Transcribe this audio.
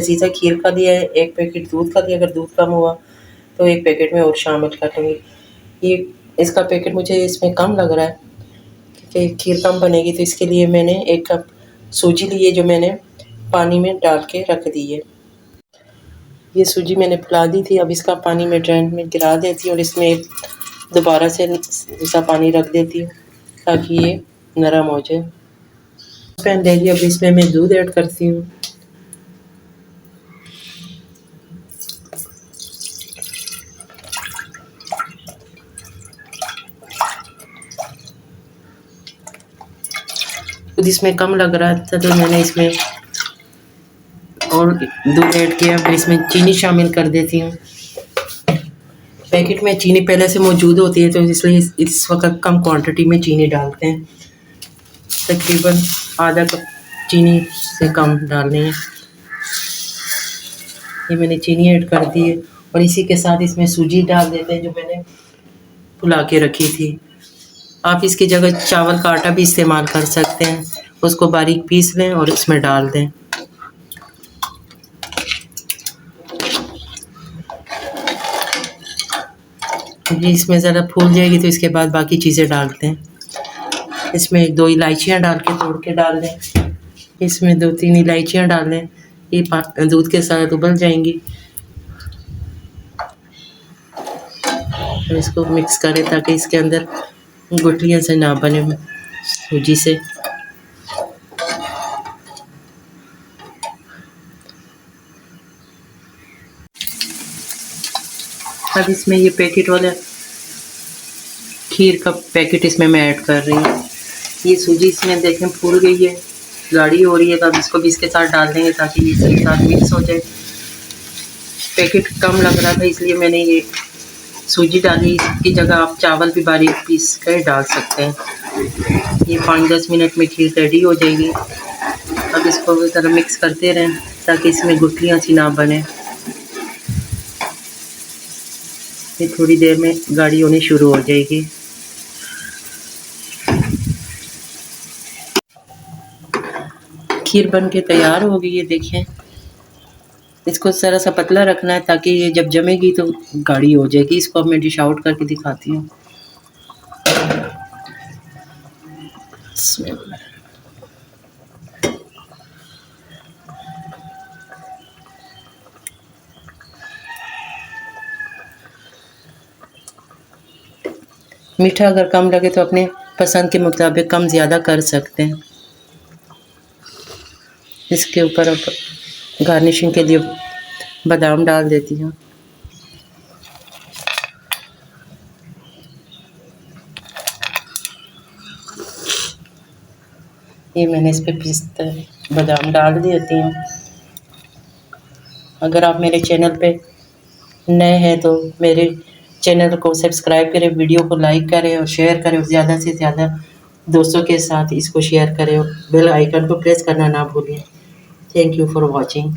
लजीजा खीर का लिया है, 1 पैकेट दूध का लिया, अगर दूध कम हुआ तो 1 पैकेट में और शामिल कर लूँगी। ये इसका पैकेट मुझे इसमें कम लग रहा है क्योंकि खीर कम बनेगी, तो इसके लिए मैंने 1 कप सूजी ली है जो मैंने पानी में डाल के रख दी है। ये सूजी मैंने फुला दी थी, अब इसका पानी मैं ड्रेन में गिरा देती हूँ और इसमें दोबारा से दूसरा पानी रख देती हूँ ताकि ये नरम हो जाए। पैन ले लिया, अब इसमें मैं दूध ऐड करती हूँ। दूध इसमें कम लग रहा था तो मैंने इसमें और दूध ऐड किया। अब इसमें चीनी शामिल कर देती हूँ। पैकेट में चीनी पहले से मौजूद होती है तो इसलिए इस वक्त कम क्वांटिटी में चीनी डालते हैं, तकरीबन आधा कप चीनी से कम डालनी है। ये मैंने चीनी ऐड कर दी है और इसी के साथ इसमें सूजी डाल देते हैं जो मैंने फुला के रखी थी। आप इसकी जगह चावल का आटा भी इस्तेमाल कर सकते हैं, उसको बारीक पीस लें और इसमें डाल दें। ये इसमें ज़रा फूल जाएगी तो इसके बाद बाकी चीज़ें डालते हैं। इसमें 2 इलायचियाँ डाल के तोड़ के डाल दें। इसमें 2-3 इलायचियाँ डाल दें, ये दूध के साथ उबल जाएंगी। और इसको मिक्स करें ताकि इसके अंदर गुठलियाँ से ना बने सूजी से। अब इसमें ये पैकेट वाला खीर का पैकेट इसमें मैं ऐड कर रही हूँ। ये सूजी इसमें देखें फूल गई है, गाढ़ी हो रही है, तो अब इसको भी इसके साथ डाल देंगे ताकि ये इसके साथ मिक्स हो जाए। पैकेट कम लग रहा था इसलिए मैंने ये सूजी डाली, इसकी जगह आप चावल भी बारीक पीस कर डाल सकते हैं। ये 5-10 मिनट में खीर रेडी हो जाएगी। अब इसको इस तरह मिक्स करते रहें ताकि इसमें गुठलियाँ सी ना बने। ये थोड़ी देर में गाढ़ी होनी शुरू हो जाएगी। खीर बन के तैयार हो गई है, देखें। इसको ज़रा सा पतला रखना है ताकि ये जब जमेगी तो गाढ़ी हो जाएगी। इसको अब मैं डिश आउट करके दिखाती हूँ। मीठा अगर कम लगे तो अपने पसंद के मुताबिक कम ज़्यादा कर सकते हैं। इसके ऊपर अब गार्निशिंग के लिए बादाम डाल देती हूँ। ये मैंने इस पे पिस्ता बादाम डाल देती हूँ। अगर आप मेरे चैनल पे नए हैं तो मेरे चैनल को सब्सक्राइब करें, वीडियो को लाइक करें और शेयर करें और ज़्यादा से ज़्यादा दोस्तों के साथ इसको शेयर करें और बेल आइकन को प्रेस करना ना भूलें। Thank you for watching.